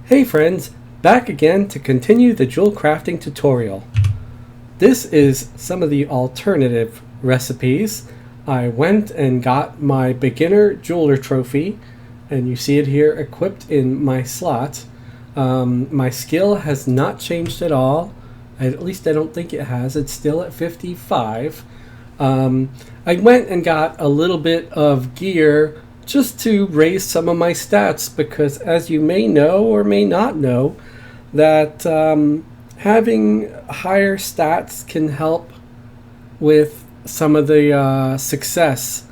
Hey friends, back again to continue the jewel crafting tutorial. This is some of the alternative recipes. I went and got my beginner jeweler trophy, and you see it here equipped in my slot. My skill has not changed at all. At least I don't think it has. It's still at 55. I went and got a little bit of gear just to raise some of my stats, because as you may know or may not know, that having higher stats can help with some of the success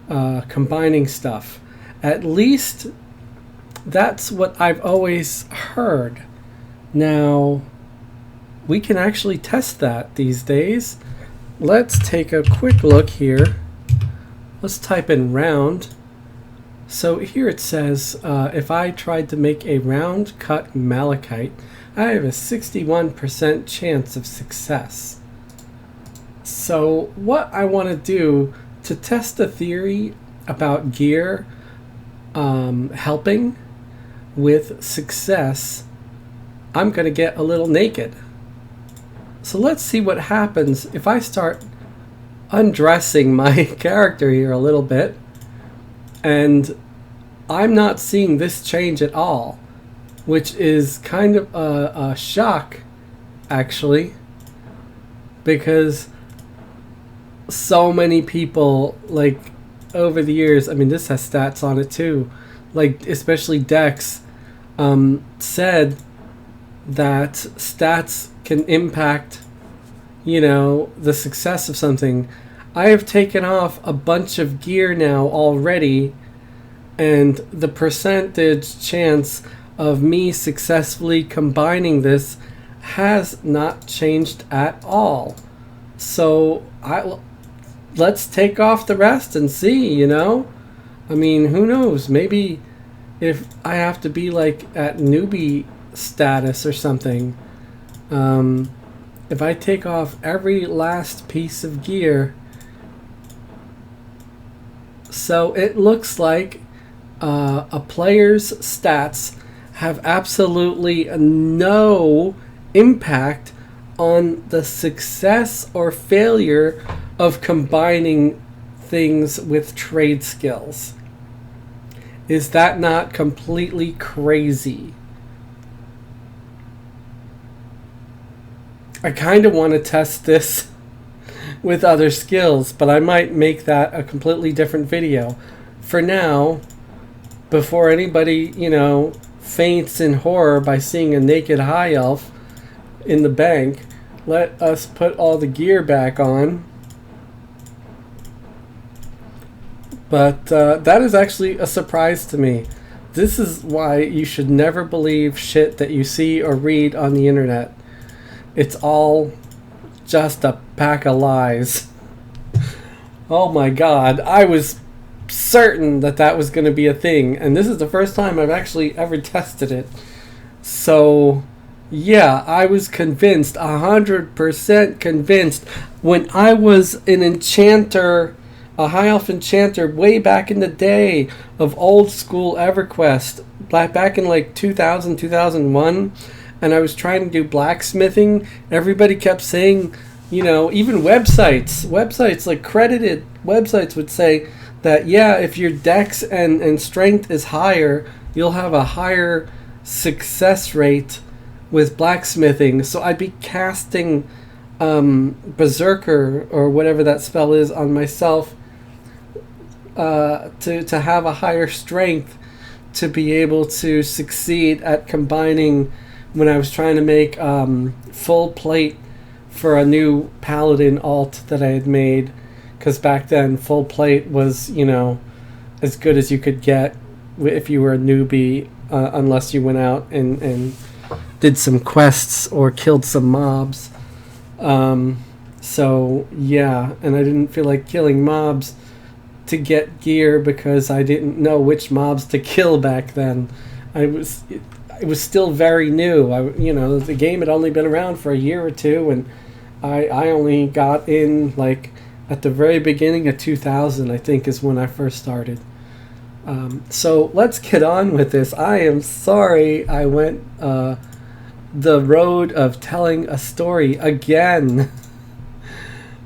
combining stuff. At least that's what I've always heard. Now, we can actually test that these days. Let's take a quick look here. Let's type in round. So here it says, if I tried to make a round cut malachite, I have a 61% chance of success. So what I want to do to test the theory about gear helping with success, I'm going to get a little naked. So let's see what happens if I start undressing my character here a little bit. And I'm not seeing this change at all, which is kind of a shock, actually, because so many people, like, over the years, I mean, this has stats on it too, like, especially Dex, said that stats can impact, you know, the success of something. I have taken off a bunch of gear now already, and the percentage chance of me successfully combining this has not changed at all. So let's take off the rest and see, you know? I mean, who knows? Maybe if I have to be like at newbie status or something, if I take off every last piece of gear. So it looks like a player's stats have absolutely no impact on the success or failure of combining things with trade skills. Is that not completely crazy? I kind of want to test this with other skills, but I might make that a completely different video. For now, before anybody, you know, faints in horror by seeing a naked high elf in the bank, let us put all the gear back on. But that is actually a surprise to me. This is why you should never believe shit that you see or read on the internet. It's all just a pack of lies. Oh my god, I was certain that that was going to be a thing, and this is the first time I've actually ever tested it. So yeah, I was convinced, 100% convinced. When I was an enchanter, a high elf enchanter, way back in the day of old school Everquest, back in like 2000, 2001, and I was trying to do blacksmithing, everybody kept saying, you know, even websites like credited websites would say that, yeah, if your dex and strength is higher, you'll have a higher success rate with blacksmithing. So I'd be casting Berserker or whatever that spell is on myself to have a higher strength to be able to succeed at combining when I was trying to make full plate for a new paladin alt that I had made. Because back then, full plate was, you know, as good as you could get if you were a newbie, unless you went out and did some quests or killed some mobs. So, yeah, and I didn't feel like killing mobs to get gear because I didn't know which mobs to kill back then. It was still very new. You know, the game had only been around for a year or two, and I only got in, like, at the very beginning of 2000, I think, is when I first started. So let's get on with this. I am sorry I went the road of telling a story again.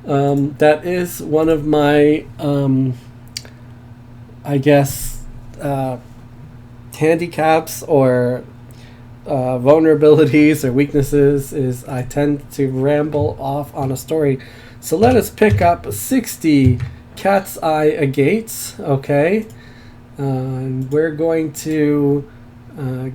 That is one of my, I guess, handicaps or vulnerabilities or weaknesses, is I tend to ramble off on a story. So let us pick up 60 Cat's Eye Agates, okay? And we're going to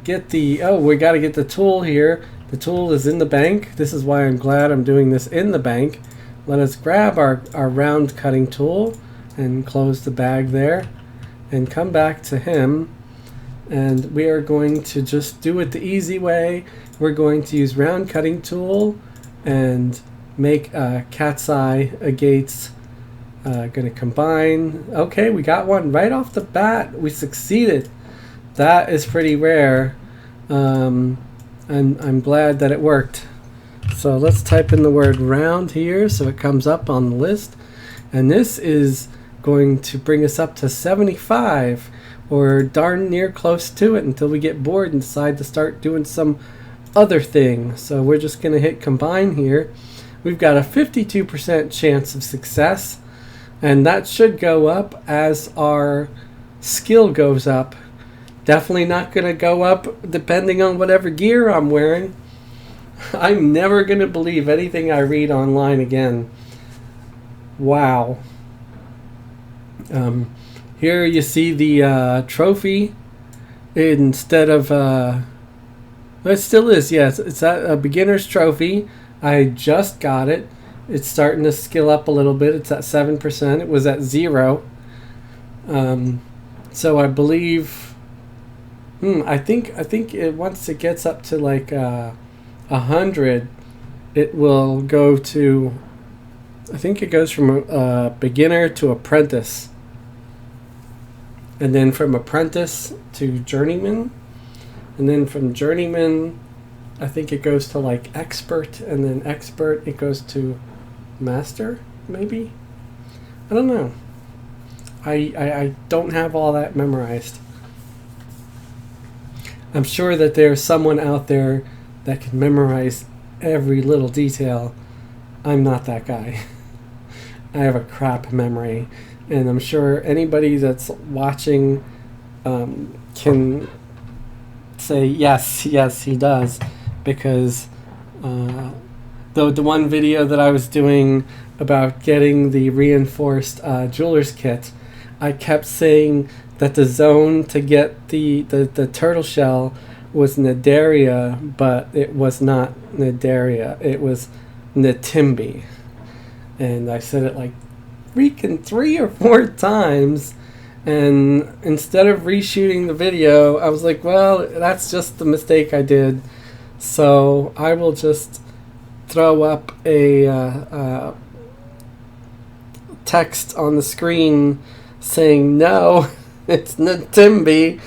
get the, we got to get the tool here. The tool is in the bank. This is why I'm glad I'm doing this in the bank. Let us grab our round cutting tool and close the bag there and come back to him. And we are going to just do it the easy way. We're going to use round cutting tool and make Cat's Eye Agates. Going to combine. Okay, we got one right off the bat. We succeeded. That is pretty rare. And I'm glad that it worked. So let's type in the word round here so it comes up on the list. And this is going to bring us up to 75, or darn near close to it, until we get bored and decide to start doing some other thing. So we're just going to hit combine here. We've got a 52% chance of success, and that should go up as our skill goes up. Definitely not going to go up depending on whatever gear I'm wearing. I'm never going to believe anything I read online again. Wow. Here you see the trophy instead of... it still is, yes. It's a beginner's trophy. I just got it. It's starting to skill up a little bit. It's at 7%. It was at 0. So I believe... I think it, once it gets up to like 100, it will go to... I think it goes from beginner to apprentice. And then from apprentice to journeyman. And then from journeyman, I think it goes to like expert. And then expert, it goes to master, maybe? I don't know. I don't have all that memorized. I'm sure that there's someone out there that can memorize every little detail. I'm not that guy. I have a crap memory. And I'm sure anybody that's watching can say, yes, he does. Because the one video that I was doing about getting the reinforced jeweler's kit, I kept saying that the zone to get the turtle shell was Nadaria, but it was not Nadaria. It was Natimbi. And I said it like freaking 3 or 4 times. And instead of reshooting the video, I was like, well, that's just the mistake I did. So I will just throw up a text on the screen saying, no, it's Natimbi,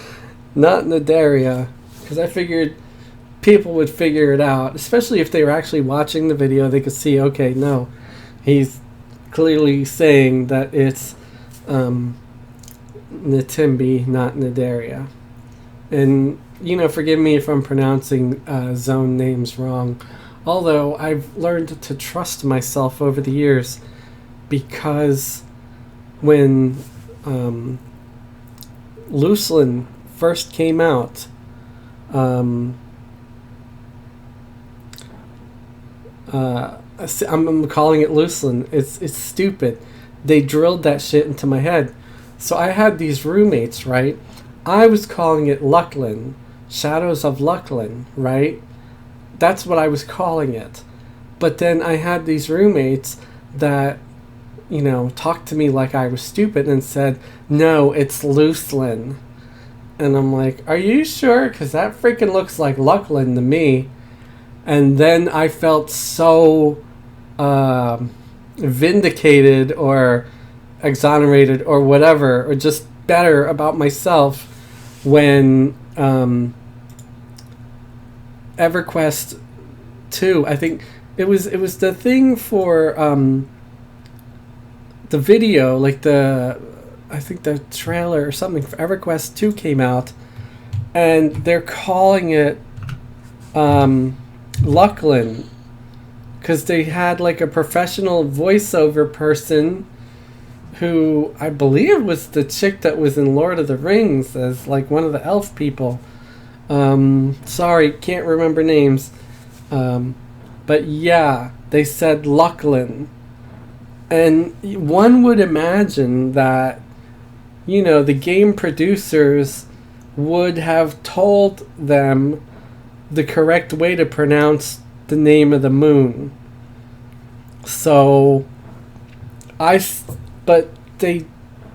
not Nadaria. Because I figured people would figure it out, especially if they were actually watching the video. They could see, okay, no, he's clearly saying that it's Natimbi, not Nadaria. And, forgive me if I'm pronouncing zone names wrong. Although I've learned to trust myself over the years, because when Luslin first came out, I'm calling it Luslin. It's stupid. They drilled that shit into my head. So I had these roommates, right? I was calling it Lucklin, Shadows of Lucklin, right? That's what I was calling it. But then I had these roommates that, talked to me like I was stupid and said, no, it's Luslin. And I'm like, are you sure? Because that freaking looks like Lucklin to me. And then I felt so vindicated or exonerated or whatever, or just better about myself when EverQuest 2, I think it was the thing for the video, like the I think the trailer or something for Everquest 2 came out, and they're calling it Lucklin, because they had like a professional voiceover person who I believe was the chick that was in Lord of the Rings as like one of the elf people. Sorry, can't remember names. But yeah, they said Lucklin. And one would imagine that, you know, the game producers would have told them the correct way to pronounce the name of the moon. So, but they,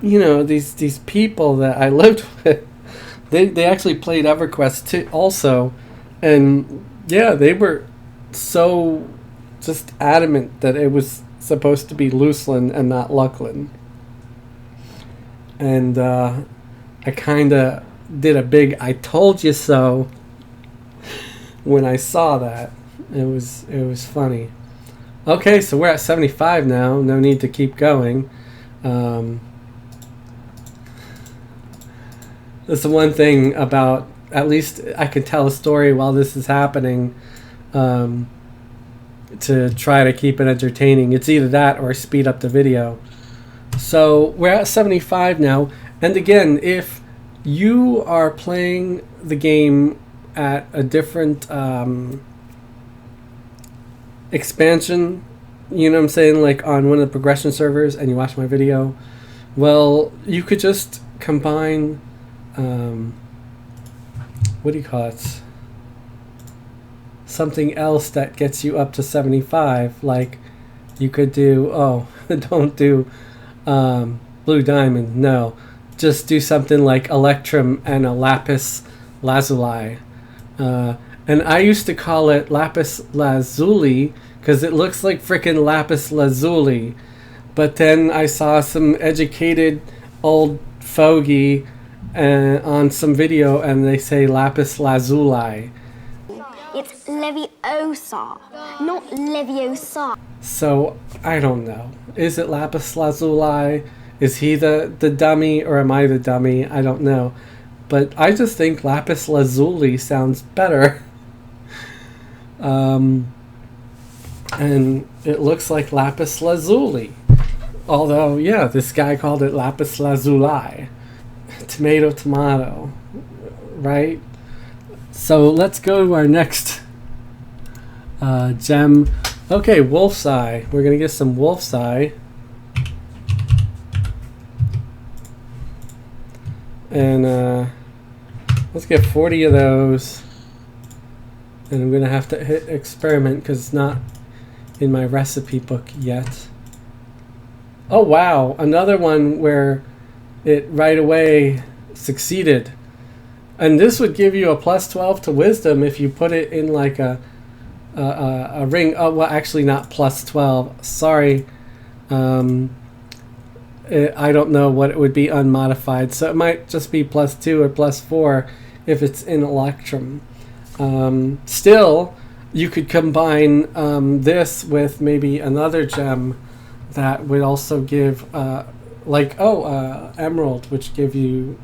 you know, these people that I lived with, they actually played Everquest too, also, and yeah, they were so just adamant that it was supposed to be Luclin and not Lucklin. And I kind of did a big "I told you so" when I saw that. It was funny. Okay, so we're at 75 now. No need to keep going. That's the one thing about, at least I can tell a story while this is happening, to try to keep it entertaining. It's either that or speed up the video. So we're at 75 now. And again, if you are playing the game at a different expansion, you know what I'm saying, like on one of the progression servers, and you watch my video, well, you could just combine what do you call it, something else that gets you up to 75. Like you could do, don't do blue diamond, no, just do something like electrum and a lapis lazuli. And I used to call it lapis lazuli because it looks like frickin' lapis lazuli. But then I saw some educated old fogey on some video, and they say lapis lazuli. It's Leviosa, not Leviosa. So I don't know. Is it lapis lazuli? Is he the dummy, or am I the dummy? I don't know. But I just think lapis lazuli sounds better. And it looks like lapis lazuli. Although, yeah, this guy called it lapis lazuli. Tomato, right? So let's go to our next gem. Okay, wolf's eye. We're going to get some wolf's eye. And let's get 40 of those. And I'm going to have to hit experiment because it's not in my recipe book yet. Oh wow, another one where it right away succeeded. And this would give you a plus 12 to wisdom if you put it in like a ring. Oh, well, actually not plus 12. Sorry. I don't know what it would be unmodified. So it might just be plus 2 or plus 4 if it's in electrum. Still, you could combine this with maybe another gem that would also give, emerald, which give you,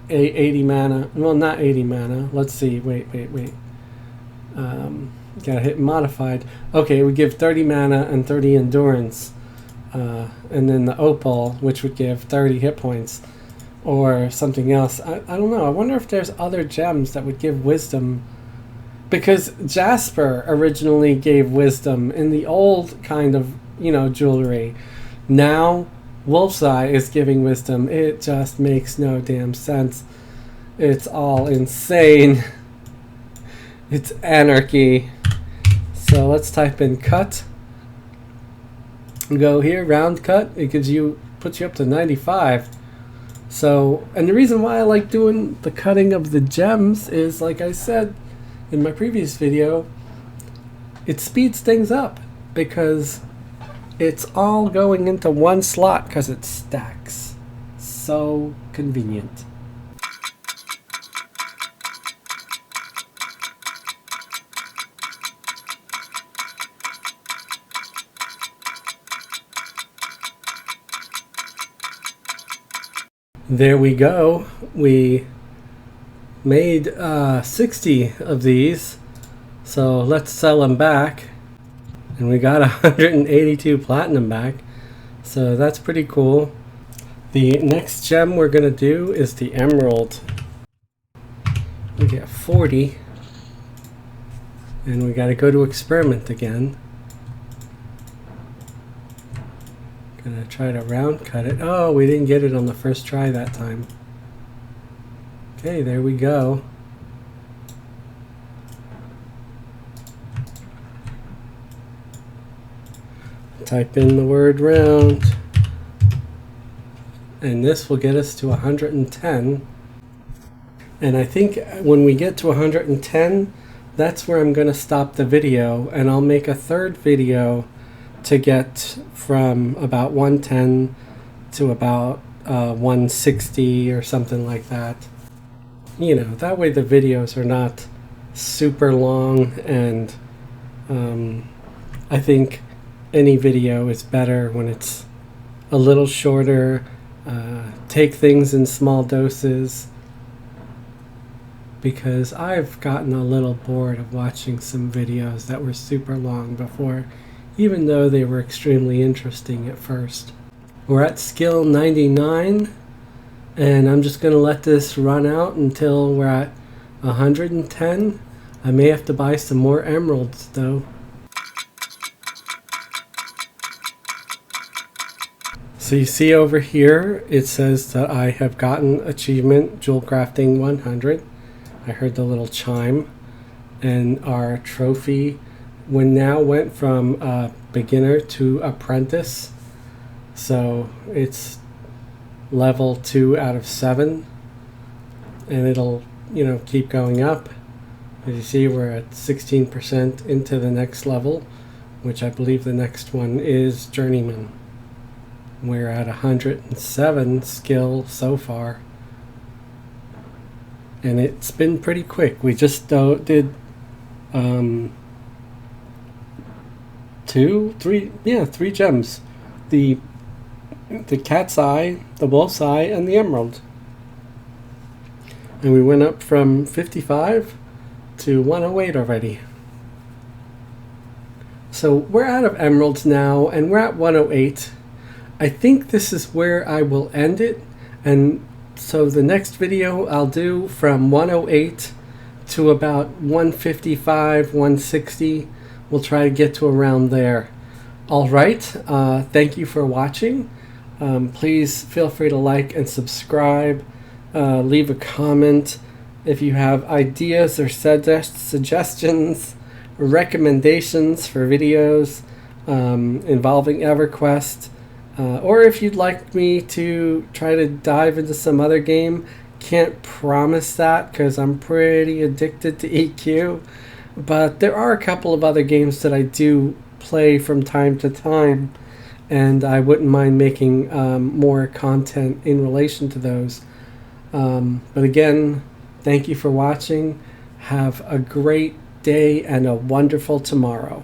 80 mana. Well, not 80 mana. Let's see. Wait. Gotta hit modified. Okay, it would give 30 mana and 30 endurance. And then the opal, which would give 30 hit points. Or something else. I don't know. I wonder if there's other gems that would give wisdom. Because Jasper originally gave wisdom in the old kind of, jewelry. Now, Wolf's Eye is giving wisdom. It just makes no damn sense. It's all insane. It's anarchy. So let's type in cut. Go here, round cut. It puts you up to 95. So, and the reason why I like doing the cutting of the gems is, like I said in my previous video, it speeds things up because it's all going into one slot because it stacks. So convenient. There we go. We made 60 of these. So let's sell them back. And we got 182 platinum back. So that's pretty cool. The next gem we're going to do is the emerald. We get 40. And we got to go to experiment again. Gonna try to round cut it. Oh, we didn't get it on the first try that time. Okay, there we go. Type in the word round. And this will get us to 110. And I think when we get to 110, that's where I'm going to stop the video, and I'll make a third video to get from about 110 to about 160 or something like that. You know, that way the videos are not super long, and I think any video is better when it's a little shorter. Take things in small doses, because I've gotten a little bored of watching some videos that were super long before, even though they were extremely interesting at first. We're at skill 99, and I'm just going to let this run out until we're at 110. I may have to buy some more emeralds though. So you see over here, it says that I have gotten achievement Jewelcrafting 100. I heard the little chime, and our trophy now went from beginner to apprentice. So it's level 2 out of 7, and it'll, you know, keep going up. As you see, we're at 16% into the next level, which I believe the next one is journeyman. We're at 107 skill so far, and it's been pretty quick. We just did 3 gems: the cat's eye, the wolf's eye, and the emerald. And we went up from 55 to 108 already. So we're out of emeralds now, and we're at 108. I think this is where I will end it, and so the next video I'll do from 108 to about 155, 160. We'll try to get to around there. Alright, thank you for watching. Please feel free to like and subscribe. Leave a comment if you have ideas or suggestions, recommendations for videos involving Everquest. Or if you'd like me to try to dive into some other game. Can't promise that because I'm pretty addicted to EQ. But there are a couple of other games that I do play from time to time, and I wouldn't mind making more content in relation to those. But again, thank you for watching. Have a great day and a wonderful tomorrow.